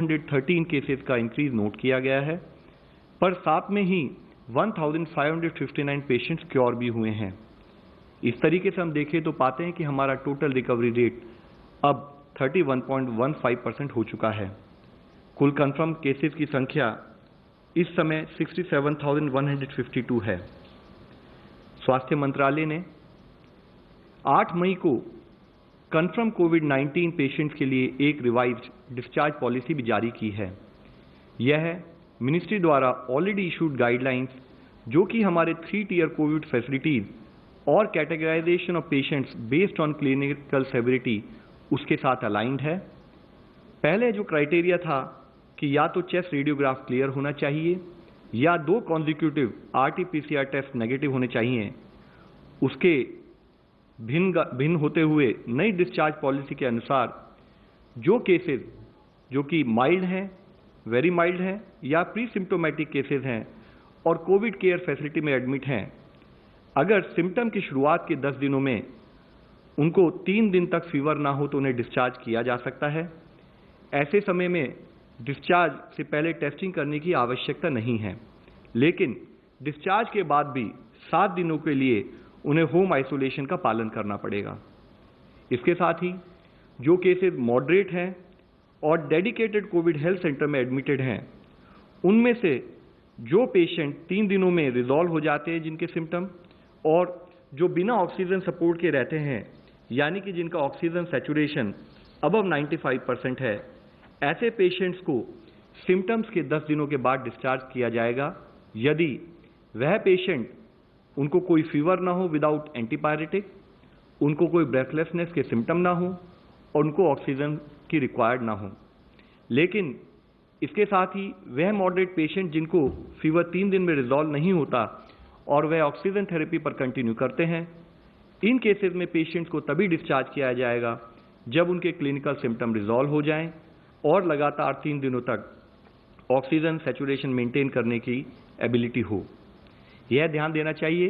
113 cases का increase note किया गया है, पर साथ में ही 1559 पेशेंट्स क्योर भी हुए हैं। इस तरीके से हम देखें तो पाते हैं कि हमारा टोटल रिकवरी रेट अब 31.15% हो चुका है। कुल कंफर्म केसेस की संख्या इस समय 67,152 है। स्वास्थ्य मंत्रालय ने 8 मई को कंफर्म कोविड-19 पेशेंट्स के लिए एक रिवाइज्ड डिस्चार्ज पॉलिसी भी जारी की है। यह मिनिस्ट्री द्वारा ऑलरेडी इशूड गाइडलाइंस, जो कि हमारे 3 टियर कोविड फैसिलिटीज और categorisation of patients based on clinical severity, उसके साथ अलाइंड है। पहले जो क्राइटेरिया था कि या तो चेस्ट रेडियोग्राफ क्लियर होना चाहिए या 2 कॉन्जिक्यूटिव RT-PCR टेस्ट नेगेटिव होने चाहिए, उसके भिन्न होते हुए नई डिस्चार्ज पॉलिसी के अनुसार जो केसेस जो कि माइल्ड हैं, वेरी माइल्ड हैं या प्री सिम्टोमेटिक केसेस हैं और कोविड केयर फैसिलिटी में एडमिट हैं, अगर सिम्टम की शुरुआत के 10 दिनों में उनको 3 दिन तक फीवर ना हो तो उन्हें डिस्चार्ज किया जा सकता है। ऐसे समय में डिस्चार्ज से पहले टेस्टिंग करने की आवश्यकता नहीं है, लेकिन डिस्चार्ज के बाद भी 7 दिनों के लिए उन्हें होम आइसोलेशन का पालन करना पड़ेगा। इसके साथ ही जो केसेस मॉडरेट हैं और डेडिकेटेड कोविड हेल्थ सेंटर में एडमिटेड हैं, उनमें से जो पेशेंट 3 दिनों में रिजॉल्व हो जाते हैं जिनके सिम्टम, और जो बिना ऑक्सीजन सपोर्ट के रहते हैं, यानी कि जिनका ऑक्सीजन सैचुरेशन अबव 95% है, ऐसे पेशेंट्स को सिम्टम्स के 10 दिनों के बाद डिस्चार्ज किया जाएगा यदि वह पेशेंट, उनको कोई फीवर ना हो विदाउट एंटीपायरेटिक, उनको कोई ब्रेथलेसनेस के सिम्टम ना हो और उनको ऑक्सीजन की रिक्वायर्ड ना हो। लेकिन इसके साथ ही वह मॉडरेट पेशेंट जिनको फीवर 3 दिन में रिजॉल्व नहीं होता और वह ऑक्सीजन थेरेपी पर कंटिन्यू करते हैं, इन केसेस में पेशेंट्स को तभी डिस्चार्ज किया जाएगा जब उनके क्लिनिकल सिम्टम रिजॉल्व हो जाएं और लगातार 3 दिनों तक ऑक्सीजन सैचुरेशन मेंटेन करने की एबिलिटी हो। यह ध्यान देना चाहिए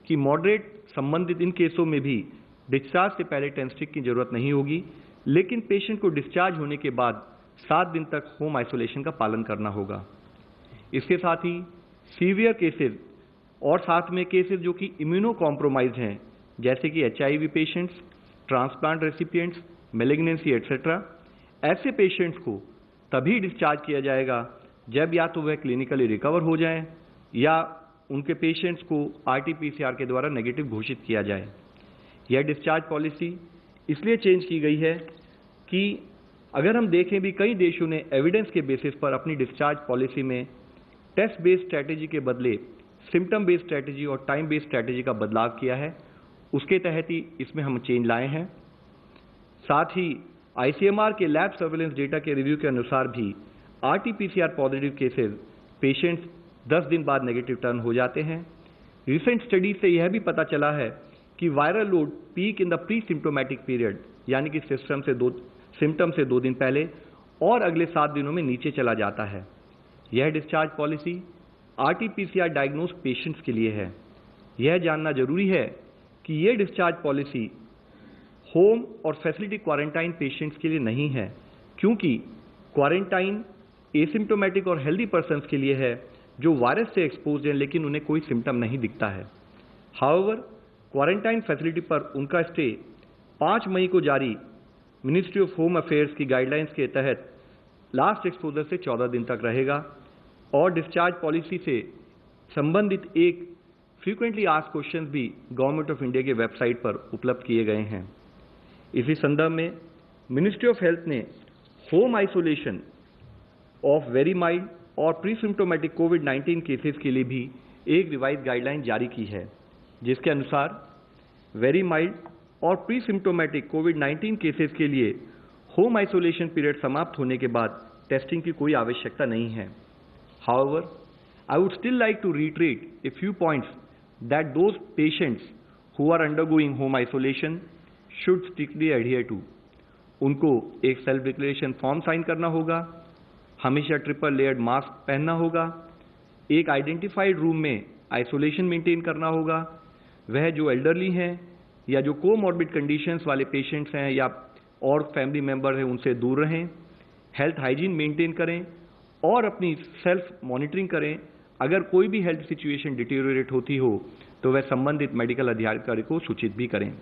कि मॉडरेट संबंधित इन केसों में भी डिस्चार्ज से पहले टेस्टिंग की जरूरत नहीं होगी, लेकिन पेशेंट को डिस्चार्ज होने के बाद 7 दिन तक होम आइसोलेशन का पालन करना होगा। इसके साथ ही सीवियर केसेस और साथ में केसेस जो कि इम्यूनो कॉम्प्रोमाइज हैं, जैसे कि HIV patients, transplant recipients, malignancy etcetera, ऐसे पेशेंट्स को तभी डिस्चार्ज किया जाएगा जब या तो वह क्लिनिकली रिकवर हो जाएं या उनके पेशेंट्स को RT-PCR के द्वारा नेगेटिव घोषित किया जाए। यह डिस्चार्ज पॉलिसी इसलिए चेंज की गई है कि अगर हम देखें भी कई देशों ने एविडेंस के बेसिस पर अपनी डिस्चार्ज पॉलिसी में टेस्ट बेस्ड स्ट्रैटेजी के बदले सिम्टम बेस्ड स्ट्रैटेजी और टाइम बेस्ड स्ट्रैटेजी का बदलाव किया है। उसके तहत ही इसमें हम चेंज लाए हैं। साथ ही ICMR के लैब सर्वेलेंस डेटा के रिव्यू के अनुसार भी RT-PCR पॉजिटिव केसेस पेशेंट्स 10 दिन बाद नेगेटिव टर्न हो जाते हैं। रिसेंट स्टडी से यह भी पता चला है कि viral load peak in the pre symptomatic period, यानी कि सिम्टम से 2 दिन पहले और अगले 7 दिनों में नीचे चला जाता है। यह discharge policy RT-PCR diagnose patients के लिए है। यह जानना जरूरी है कि यह डिस्चार्ज पॉलिसी होम और फैसिलिटी क्वारंटाइन पेशेंट्स के लिए नहीं है, क्योंकि क्वारंटाइन एसिम्टोमेटिक और हेल्दी पर्सन्स के लिए है जो वायरस से एक्सपोज हैं लेकिन उन्हें कोई सिम्टम नहीं दिखता है। हाउएवर, क्वारंटाइन फैसिलिटी पर उनका स्टे 5 मई को जारी मिनिस्ट्री ऑफ होम अफेयर्स की गाइडलाइंस के तहत लास्ट एक्सपोजर से 14 दिन तक रहेगा और डिस्चार्ज पॉलिसी से संबंधित एक फ्रीक्वेंटली आस्क्ड क्वेश्चन भी गवर्नमेंट ऑफ इंडिया के वेबसाइट पर उपलब्ध किए गए हैं। इसी संदर्भ में मिनिस्ट्री ऑफ हेल्थ ने home isolation of very mild और प्री सिम्टोमेटिक कोविड-19 केसेस के लिए भी एक रिवाइज गाइडलाइन जारी की है, जिसके अनुसार वेरी माइल्ड और प्री सिम्टोमेटिक कोविड-19 केसेस के लिए होम आइसोलेशन पीरियड समाप्त होने के बाद टेस्टिंग की कोई आवश्यकता नहीं है। However, I would still like to reiterate a few points that those patients who are undergoing home isolation should strictly adhere to. उनको एक सेल्फ डिक्लेरेशन फॉर्म साइन करना होगा, हमेशा ट्रिपल लेयर्ड मास्क पहनना होगा, एक आइडेंटिफाइड रूम में isolation maintain करना होगा, वह जो एल्डरली हैं या जो कोमॉर्बिड कंडीशंस वाले पेशेंट्स हैं या और फैमिली मेंबर हैं उनसे दूर रहें, हेल्थ हाइजीन मेंटेन करें और अपनी सेल्फ मॉनिटरिंग करें। अगर कोई भी हेल्थ सिचुएशन डिटेरियोरेट होती हो तो वह संबंधित मेडिकल अधिकारी को सूचित भी करें।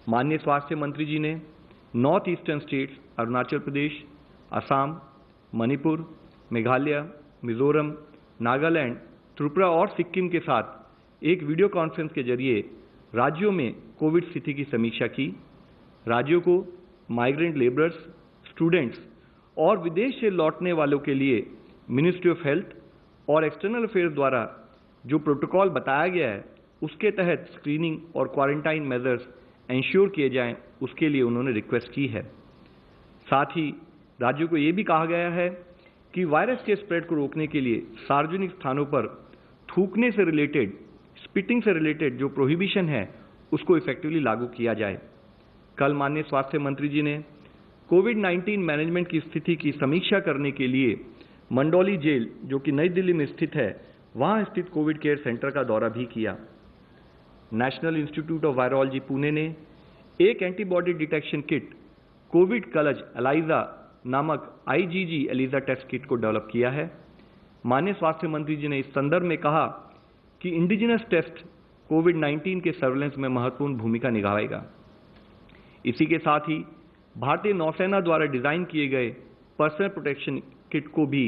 माननीय स्वास्थ्य मंत्री जी ने north eastern states Arunachal Pradesh, Assam, Manipur, Meghalaya, Mizoram, Nagaland, Tripura और सिक्किम के साथ एक वीडियो कॉन्फ्रेंस के जरिए राज्यों में कोविड स्थिति की समीक्षा की। राज्यों को माइग्रेंट लेबरर्स, स्टूडेंट्स और विदेश से लौटने वालों के लिए मिनिस्ट्री ऑफ हेल्थ और एक्सटर्नल अफेयर्स द्वारा जो प्रोटोकॉल बताया गया है उसके तहत स्क्रीनिंग और क्वारंटाइन मेजर्स इंश्योर किए जाएं, उसके लिए उन्होंने रिक्वेस्ट की है। साथ ही राज्यों को ये भी कहा गया है कि वायरस के स्प्रेड को रोकने के लिए सार्वजनिक स्थानों पर थूकने से रिलेटेड, स्पिटिंग से रिलेटेड जो प्रोहिबिशन है उसको इफेक्टिवली लागू किया जाए। कल माननीय स्वास्थ्य मंत्री जी ने कोविड-19 मैनेजमेंट की स्थिति की समीक्षा करने के लिए मंडौली जेल, जो कि नई दिल्ली में स्थित है, वहां स्थित कोविड केयर सेंटर का दौरा भी किया। National Institute of Virology Pune ने एक एंटीबॉडी डिटेक्शन किट कोविड कलज एलाइजा नामक IgG एलिजा टेस्ट किट को डेवलप किया है। माननीय स्वास्थ्य मंत्री जी ने इस संदर्भ में कहा कि इंडिजिनस टेस्ट कोविड-19 के सर्वेलेंस में महत्वपूर्ण भूमिका निभाएगा। इसी के साथ ही भारतीय नौसेना द्वारा डिजाइन किए गए पर्सनल प्रोटेक्शन किट को भी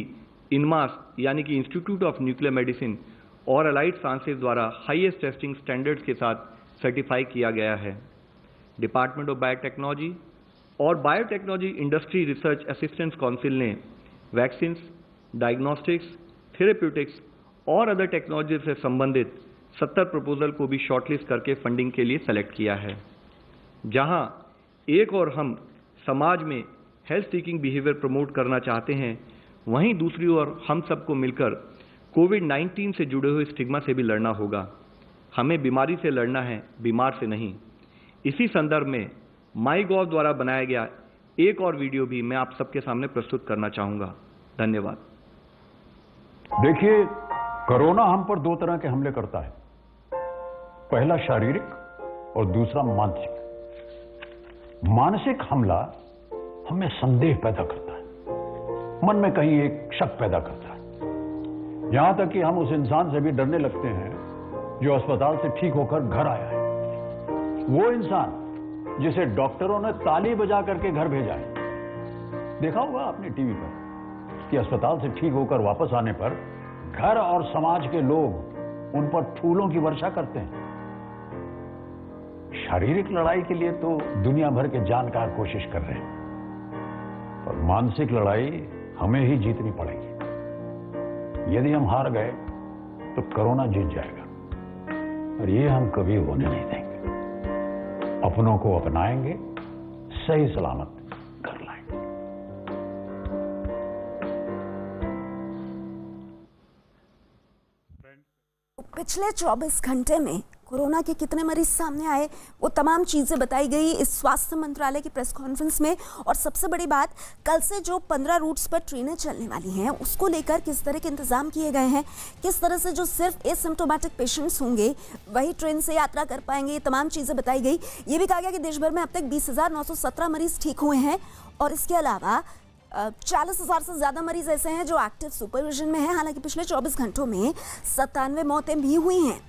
इनमास यानी कि इंस्टीट्यूट ऑफ न्यूक्लियर मेडिसिन और अलाइड साइंसेज द्वारा हाईएस्ट टेस्टिंग स्टैंडर्ड्स के साथ सर्टिफाई किया गया है। डिपार्टमेंट ऑफ बायोटेक्नोलॉजी और biotechnology industry research assistance council ने वैक्सीन, डायग्नोस्टिक्स, थेरेप्यूटिक्स और अदर टेक्नोलॉजी से संबंधित 70 प्रपोजल को भी शॉर्टलिस्ट करके फंडिंग के लिए सेलेक्ट किया है। जहां एक और हम समाज में हेल्थ सीकिंग बिहेवियर प्रमोट करना चाहते हैं, वहीं दूसरी ओर हम सबको मिलकर कोविड-19 से जुड़े हुए स्टिग्मा से भी लड़ना होगा। हमें बीमारी से लड़ना है, बीमार से नहीं। इसी संदर्भ में माईगॉव द्वारा बनाया गया एक और वीडियो भी मैं आप सबके सामने प्रस्तुत करना चाहूंगा। धन्यवाद। देखिए, कोरोना हम पर दो तरह के हमले करता है, पहला शारीरिक और दूसरा मानसिक। मानसिक हमला हमें संदेह पैदा करता है, मन में कहीं एक शक पैदा करता है, यहां तक कि हम उस इंसान से भी डरने लगते हैं जो अस्पताल से ठीक होकर घर आया है। वो इंसान जिसे डॉक्टरों ने ताली बजा करके घर भेजा है। देखा होगा आपने टीवी पर कि अस्पताल से ठीक होकर वापस आने पर घर और समाज के लोग उन पर फूलों की वर्षा करते हैं। शारीरिक लड़ाई के लिए तो दुनिया भर के जानकार कोशिश कर रहे हैं, और मानसिक लड़ाई हमें ही जीतनी पड़ेगी। यदि हम हार गए तो कोरोना जीत जाएगा, और ये हम कभी होने नहीं देंगे। अपनों को अपनाएंगे, सही सलामत कर लाएंगे। पिछले 24 घंटे में कोरोना के कितने मरीज सामने आए, वो तमाम चीज़ें बताई गई इस स्वास्थ्य मंत्रालय की प्रेस कॉन्फ्रेंस में। और सबसे बड़ी बात, कल से जो 15 रूट्स पर ट्रेनें चलने वाली हैं उसको लेकर किस तरह के इंतजाम किए गए हैं, किस तरह से जो सिर्फ एसिम्प्टोमेटिक पेशेंट्स होंगे वही ट्रेन से यात्रा कर पाएंगे, ये तमाम चीज़ें बताई गई। ये भी कहा गया कि देश भर में अब तक 20,917 मरीज ठीक हुए हैं, और इसके अलावा 40,000 से ज़्यादा मरीज ऐसे हैं जो एक्टिव सुपरविजन में हैं। हालांकि पिछले 24 घंटों में 97 मौतें भी हुई हैं।